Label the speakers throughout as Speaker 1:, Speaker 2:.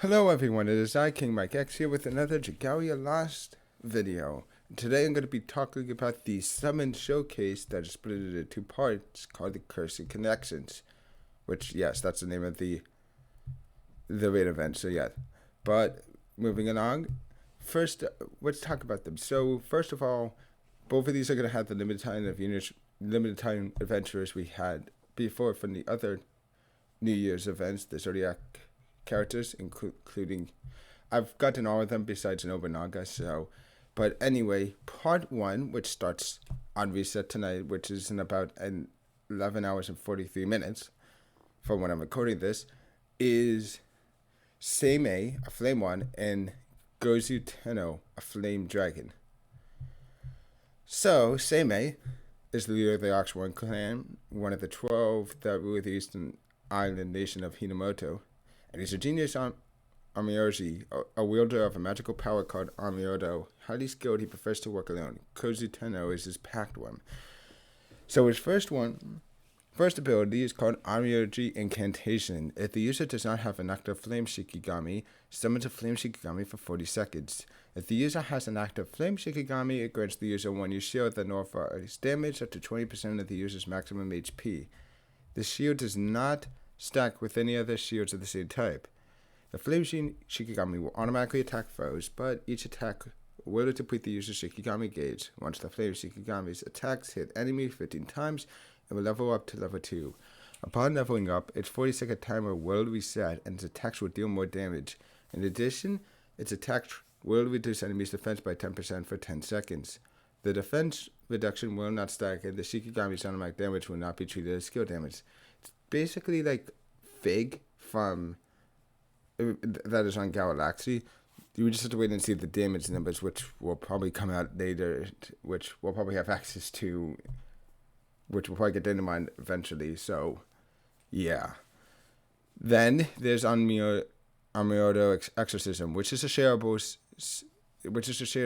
Speaker 1: Hello everyone, it is I, King Mike X, here with another Dragalia Lost video. Today I'm going to be talking about the Summon Showcase that is split into two parts called the Cursed Connections. Which, yes, that's the name of the raid event, so yeah. But, moving along, first, let's talk about them. So, first of all, both of these are going to have the limited time adventurers we had before from the other New Year's events, the Zodiac characters, including I've gotten all of them besides Nobunaga. So, but anyway, part one, which starts on reset tonight, which is in about 11 hours and 43 minutes from when I'm recording this, is Seimei, a flame one, and Gozu Tenno, a flame dragon. So, Seimei is the leader of the Oxworm clan, one of the 12 that rule the eastern island nation of Hinamoto, and he's a genius Amioji, a wielder of a magical power called Amiodo. Highly skilled, he prefers to work alone. Gozu Tenno is his packed one. So his first ability is called Amioji Incantation. If the user does not have an active Flame Shikigami, summons a Flame Shikigami for 40 seconds. If the user has an active Flame Shikigami, it grants the user 1 shield that nullifies damage up to 20% of the user's maximum HP. The shield does not stack with any other shields of the same type. The Flame Shikigami will automatically attack foes, but each attack will deplete the user's Shikigami gauge. Once the Flame Shikigami's attacks hit enemies 15 times, it will level up to level 2. Upon leveling up, its 40-second timer will reset, and its attacks will deal more damage. In addition, its attacks will reduce enemies' defense by 10% for 10 seconds. The defense reduction will not stack, and the Shikigami's automatic damage will not be treated as skill damage. It's basically like Fig from that is on Galaxy. You just have to wait and see the damage numbers, which will probably come out later, which we'll probably have access to, which will probably get dynamite eventually. So, yeah. Then there's Amiodo Exorcism, which is a shared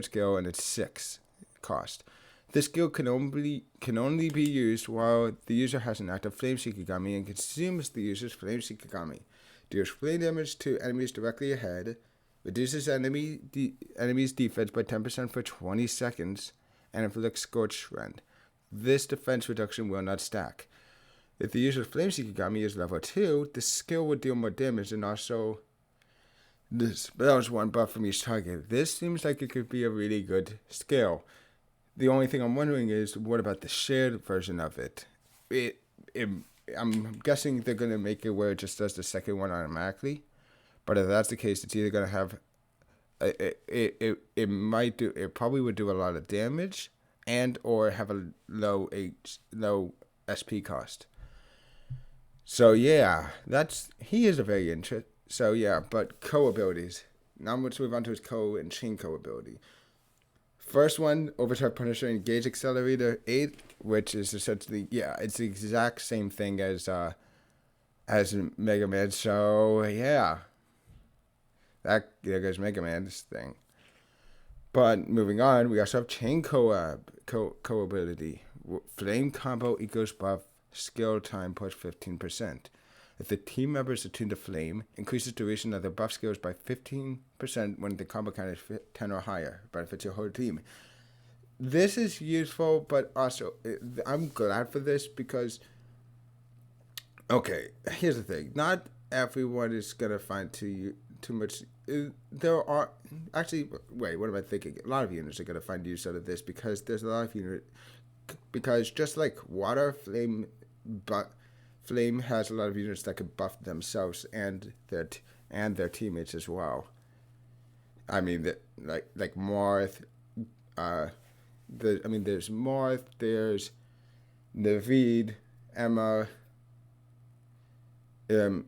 Speaker 1: skill, and it's 6 cost. This skill can only be used while the user has an active Flame Shikigami and consumes the user's Flame Shikigami. Deals flame damage to enemies directly ahead, reduces enemy's defense by 10% for 20 seconds, and inflicts Scorch Rend. This defense reduction will not stack. If the user's Flame Shikigami is level 2, the skill will deal more damage and also dispels 1 buff from each target. This seems like it could be a really good skill. The only thing I'm wondering is, what about the shared version of it? I'm guessing they're going to make it where it just does the second one automatically. But if that's the case, it's either going to have... It probably would do a lot of damage and or have a low SP cost. So yeah, he is a very interesting... So yeah, but Ko abilities. Now let's move on to his Ko and Shinko ability. First one, Overcharge Punisher Engage Accelerator 8, which is essentially, it's the exact same thing as Mega Man. So yeah, there goes Mega Man's thing. But moving on, we also have Chain Ko ability. Flame combo equals buff, skill time plus 15%. If the team member is attuned to Flame, increases duration of their buff skills by 15% when the combo count is 10 or higher. Benefits your whole team. This is useful, but also, I'm glad for this because, okay, here's the thing. Not everyone is going to find too much. There are, actually, wait, what am I thinking? A lot of units are going to find use out of this because there's a lot of units, because just like Water, Flame has a lot of units that can buff themselves and their teammates as well. I mean, like Marth. There's Marth. There's Naveed, Emma. And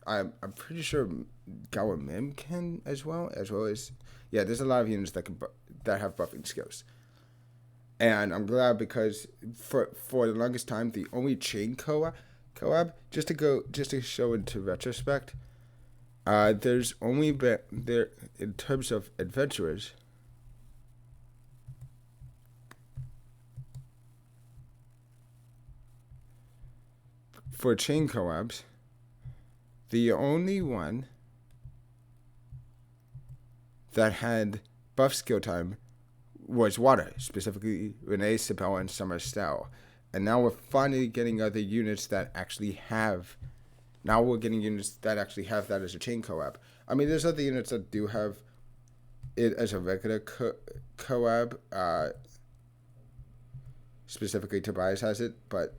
Speaker 1: I'm pretty sure Gawa Mim can as well as there's a lot of units that have buffing skills. And I'm glad because for the longest time, the only chain collab, just to show into retrospect, there's only been there in terms of adventurers. for chain co-ops, the only one that had buff skill time was water, specifically Renee, Sibel, and Summer Style. And now we're finally getting other units that actually have. Now we're getting units that actually have that as a chain co-op. I mean, there's other units that do have it as a regular co-op. Specifically, Tobias has it, but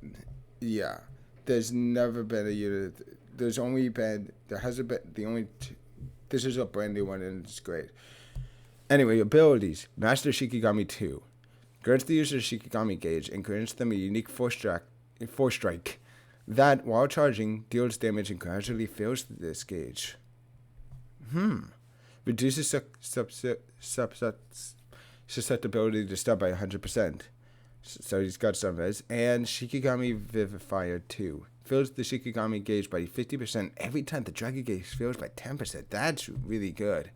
Speaker 1: yeah, there's never been a unit. There hasn't been the only. This is a brand new one, and it's great. Anyway, abilities: Master Shikigami 2 grants the user a Shikigami gauge and grants them a unique force strike that, while charging, deals damage and gradually fills this gauge. Reduces susceptibility to stun by 100%. So he's got some res. And Shikigami Vivifier 2 fills the Shikigami gauge by 50% every time the Dragon gauge fills by 10%. That's really good.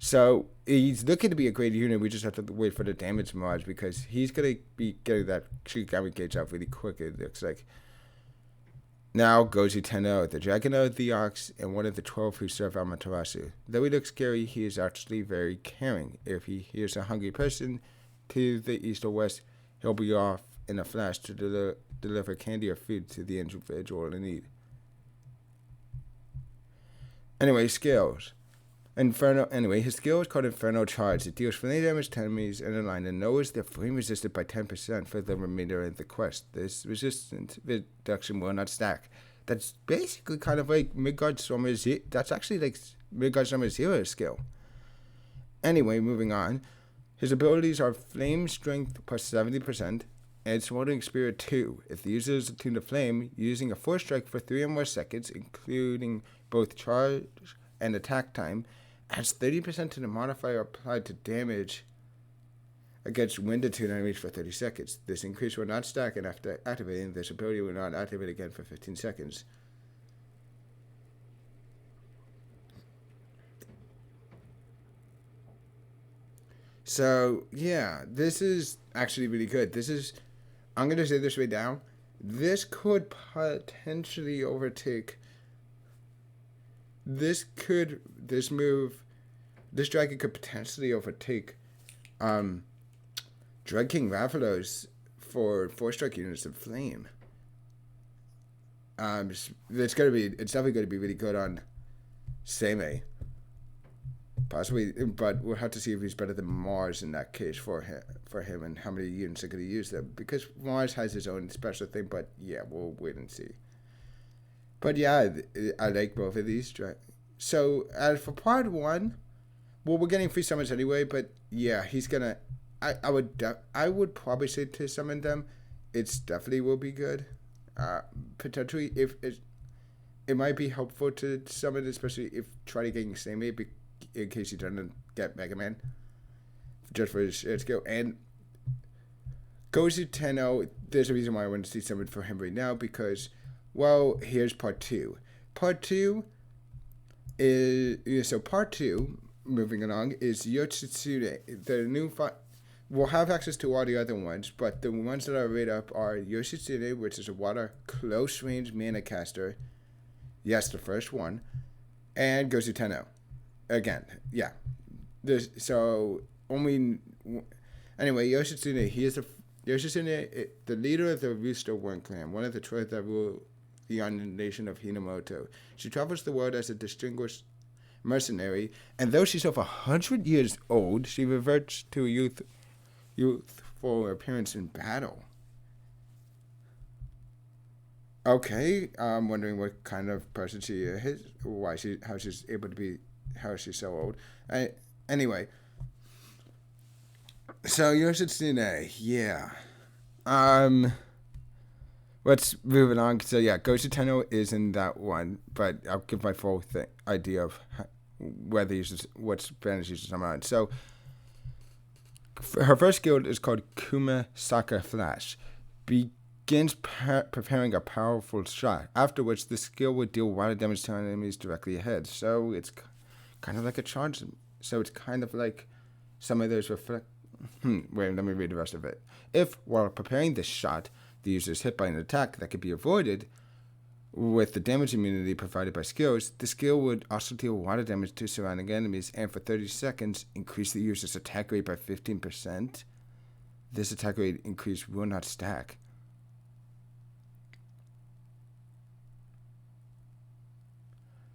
Speaker 1: So he's looking to be a great unit. We just have to wait for the damage mods because he's going to be getting that Shikigami gauge out really quick, it looks like. Now, Goji Tenno, the Dragon, the Ox, and one of the 12 who serve Amaterasu. Though he looks scary, he is actually very caring. If he hears a hungry person to the east or west, he'll be off in a flash to deliver candy or food to the individual in need. Anyway, skills. His skill is called Inferno Charge. It deals flame damage to enemies in a line and knows they're flame resistant by 10% for the remainder of the quest. This resistance reduction will not stack. That's basically kind of like Midgard Summer Zero. That's actually like Midgard Summer Zero's skill. Anyway, moving on. His abilities are Flame Strength plus 70% and Smoldering Spirit 2. If the user is attuned to flame, using a force strike for 3 or more seconds, including both charge and attack time, adds 30% to the modifier applied to damage against wind-attuned enemies for 30 seconds. This increase will not stack, and after activating, this ability will not activate again for 15 seconds. So, yeah, this is actually really good. I'm going to say this right now, this could potentially overtake. This dragon could potentially overtake Dread King Rathalos for 4-strike units of flame. It's definitely going to be really good on Seimei. Possibly, but we'll have to see if he's better than Mars in that case for him and how many units are going to use them. Because Mars has his own special thing, but yeah, we'll wait and see. But yeah, I like both of these. So, for part 1, well, we're getting free summons anyway, but yeah, he's gonna. I would probably say to summon them. It's definitely will be good. Potentially, if it might be helpful to summon, especially if try to get Seimei in case you don't get Mega Man, just for his shared skill. And Goju Tenno, there's a reason why I want to see summon for him right now because, well, here's part 2. Part 2 is part 2. Moving along is Yoshitsune. The new we'll have access to all the other ones, but the ones that are right up are Yoshitsune, which is a water close range mana caster. Yes, the first one, and Goju Tenno. Again, yeah. Anyway, Yoshitsune. He is Yoshitsune, the leader of the Rooster Worm clan, one of the 12 that rule beyond the nation of Hinamoto. She travels the world as a distinguished mercenary, and though she's over 100 years old, she reverts to a youthful appearance in battle. Okay, I'm wondering what kind of person she is, how she's able to be, how she's so old. Anyway, so Yoshitsune, yeah. Let's move it on. So yeah, Goju Tenno is in that one, but I'll give my full idea of whether what Spanish uses I'm on. So her first skill is called Kumasaka Flash. Begins preparing a powerful shot, after which the skill would deal water damage to enemies directly ahead. So it's kind of like a charge. So it's kind of like some of those reflect. Wait, let me read the rest of it. If, while preparing this shot, the user is hit by an attack that could be avoided with the damage immunity provided by skills, the skill would also deal water damage to surrounding enemies and for 30 seconds increase the user's attack rate by 15%. This attack rate increase will not stack.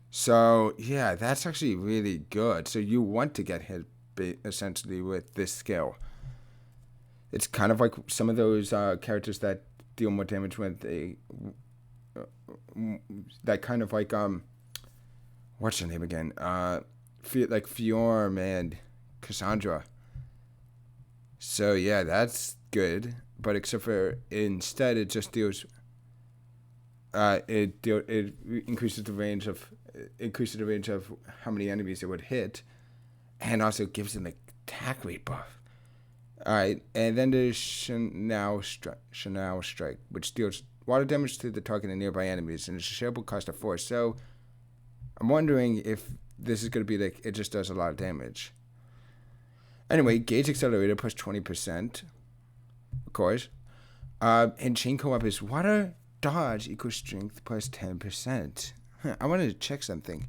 Speaker 1: So, yeah, that's actually really good. So you want to get hit essentially with this skill. It's kind of like some of those characters that deal more damage when they... that kind of like, what's her name again? Like Fjorm and Cassandra. So, yeah, that's good. But except for instead it just deals... it increases the range of how many enemies it would hit, and also gives an attack rate buff. All right, and then there's Shanao Strike, which deals water damage to the target and nearby enemies, and it's a shareable cost of 4. So I'm wondering if this is going to be like it just does a lot of damage. Anyway, Gauge Accelerator plus 20%, of course, and Chain Co-op is water dodge equals strength plus 10%. I wanted to check something.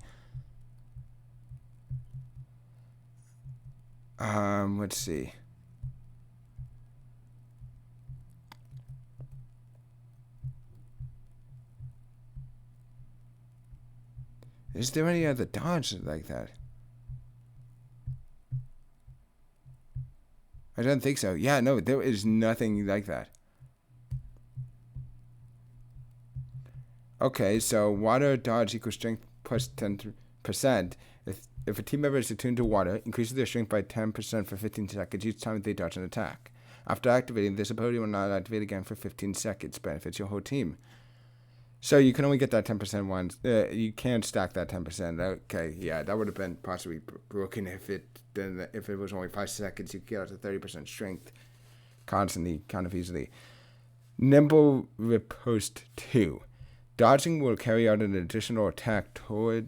Speaker 1: Let's see. Is there any other dodge like that? I don't think so. Yeah, no, there is nothing like that. Okay, so water dodge equals strength plus 10%. If a team member is attuned to water, increases their strength by 10% for 15 seconds each time they dodge an attack. After activating, this ability will not activate again for 15 seconds. Benefits your whole team. So you can only get that 10% once. You can't stack that 10%. Okay, yeah, that would have been possibly broken if it was only 5 seconds. You could get out to 30% strength constantly, kind of easily. Nimble Riposte 2. Dodging will carry out an additional attack towards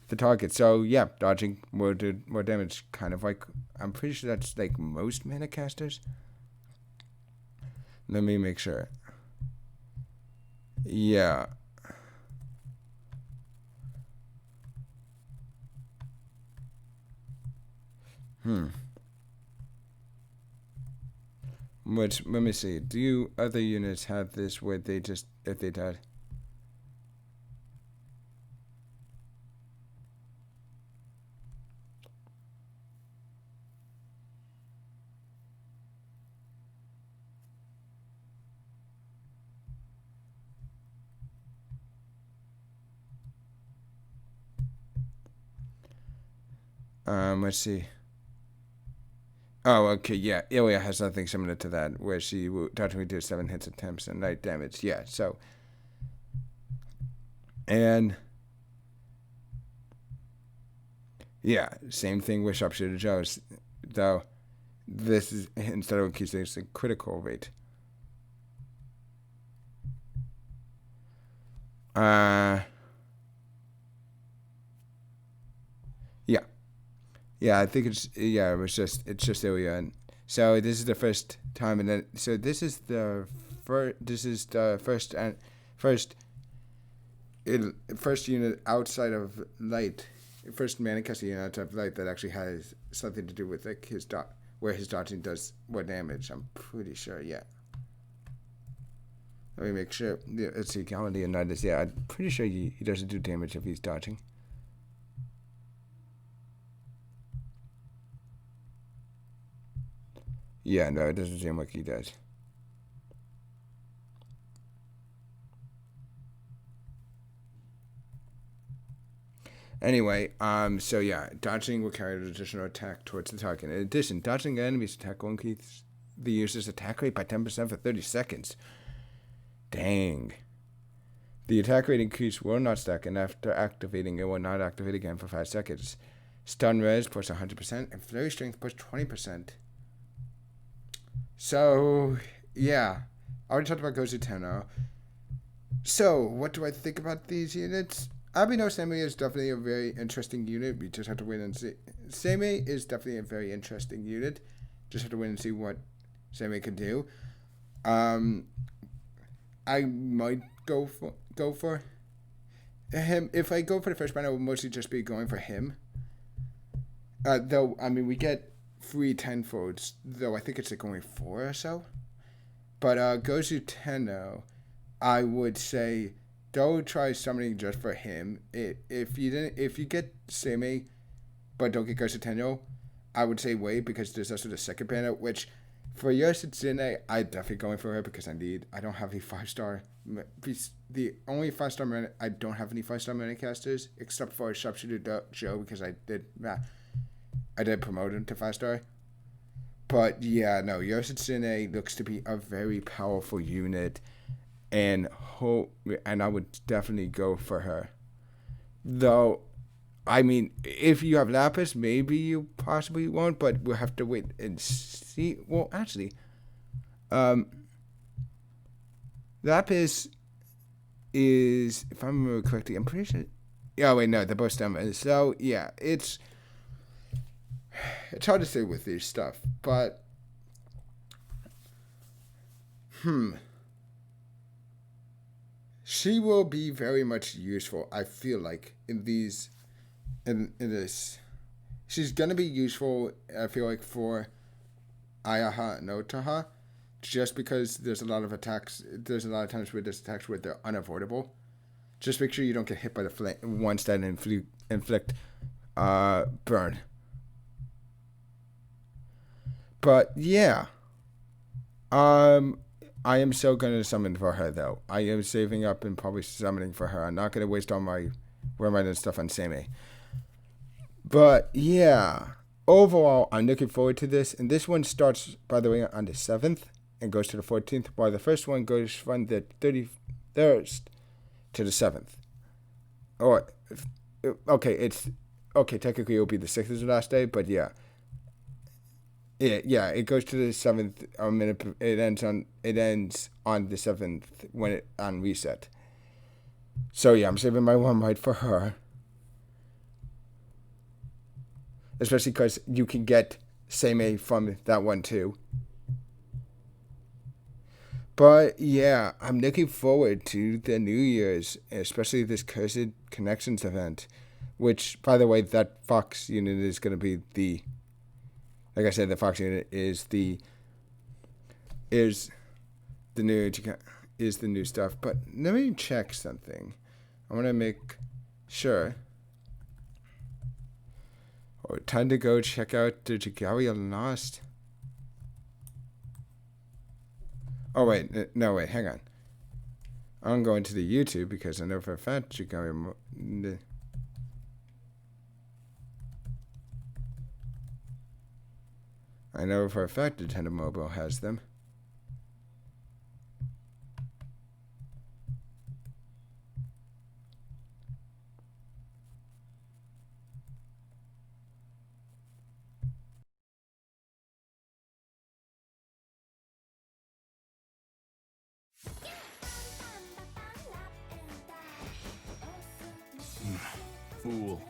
Speaker 1: the target. So, yeah, dodging will do more damage. Kind of like, I'm pretty sure that's like most mana casters. Let me make sure. Yeah. Which, let me see. Do other units have this where they just, if they died? Let's see. Oh, okay, yeah. Ilya has something similar to that, where she dodging would do 7 hits and 10% night damage. Yeah, so. And. Yeah, same thing with Sharpshooter Joe's, though this is, instead of increasing, it's a critical rate. Yeah, I think it's just Ilya. And so this is the first time, and then so this is the first unit outside of light, first mana caster unit outside of light that actually has something to do with like where his dodging does what damage. I'm pretty sure. Yeah. Let me make sure. Yeah, let's see. Galadia United. Yeah, I'm pretty sure he doesn't do damage if he's dodging. Yeah, no, it doesn't seem like he does. Anyway, so yeah, dodging will carry an additional attack towards the target. In addition, dodging an enemy's attack will increase the user's attack rate by 10% for 30 seconds. Dang. The attack rate increase will not stack, and after activating, it will not activate again for 5 seconds. Stun res plus 100%, and flurry strength plus 20%. So, yeah. I already talked about Gozu Tenno. So, what do I think about these units? Abhinav Same is definitely a very interesting unit. We just have to wait and see. Same is definitely a very interesting unit. Just have to wait and see what Same can do. Um, I might go for him. If I go for the first band, I will mostly just be going for him. Though I mean, we get 3 10-folds. Though I think it's like only 4 or so. But Gozu Tenno, I would say don't try summoning just for him. If you get Semi, but don't get Gozu Tenno, I would say wait because there's also the second banner, which for Yoshitsune, I'm definitely going for her because I don't have any 5-star. The only 5-star mana, I don't have any 5-star mana casters except for Sharpshooter Joe because I did promote him to 5-star. But yeah, no, Yoshitsune looks to be a very powerful unit, and I would definitely go for her. Though, I mean, if you have Lapis, maybe you possibly won't, but we'll have to wait and see. Well, actually, Lapis is, if I remember correctly, I'm pretty sure. Yeah, wait, no, they're both stem. So yeah, it's hard to say with this stuff, but she will be very much useful. I feel like in this, she's gonna be useful. I feel like for Ayaha and Otaha, just because there's a lot of attacks. There's a lot of times where there's attacks where they're unavoidable. Just make sure you don't get hit by the ones that inflict burn. But yeah, I am so gonna summon for her though. I am saving up and probably summoning for her. I'm not gonna waste all my Wormite and stuff on Same. But yeah, overall, I'm looking forward to this. And this one starts, by the way, on the 7th and goes to the 14th, while the first one goes from the 31st to the 7th. Or okay, technically it'll be the 6th is the last day, but yeah. Yeah, it goes to the 7th. It ends on the 7th when it on reset. So yeah, I'm saving my Wormite for her, especially because you can get Same from that one too. But yeah, I'm looking forward to the New Year's, especially this Cursed Connections event, which, by the way, that Fox unit is going to be the. Like I said, the Fox unit is the new stuff. But let me check something. I want to make sure. Oh, time to go check out the Dragalia Lost. Oh wait, hang on. I'm going to the YouTube because I know for a fact Dragalia. I know for a fact Nintendo Mobile has them.
Speaker 2: Fool.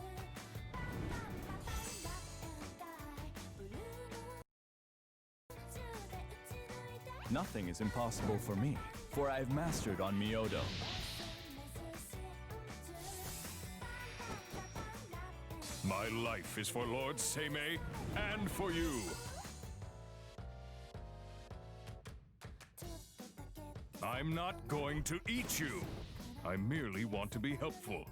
Speaker 2: Nothing is impossible for me, for I have mastered on Miyodo.
Speaker 3: My life is for Lord Seimei and for you. I'm not going to eat you. I merely want to be helpful.